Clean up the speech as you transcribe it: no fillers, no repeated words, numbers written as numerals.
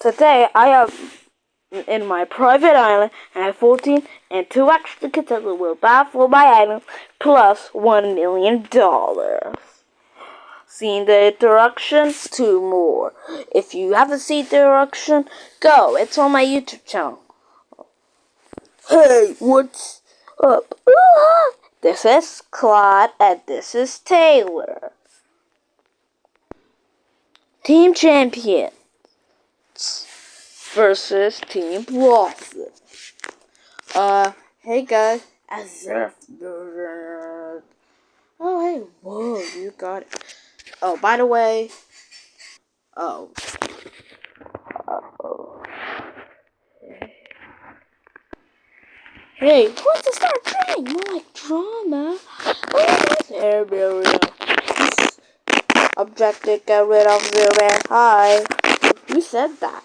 Today I have in my private island. I have 14 and 2 extra contestants will buy for my island plus $1 million. Seen the introductions? 2 more. If you haven't seen the introduction, go. It's on my YouTube channel. Hey, what's up? This is Claude and this is Taylor. Team Champion versus Team Blossom. Hey guys. Oh, hey, whoa, you got it. Oh, by the way, oh. Hey, what's to start playing? More like drama. There, Miriam. Objective, get rid of Miriam. Hi. Who said that?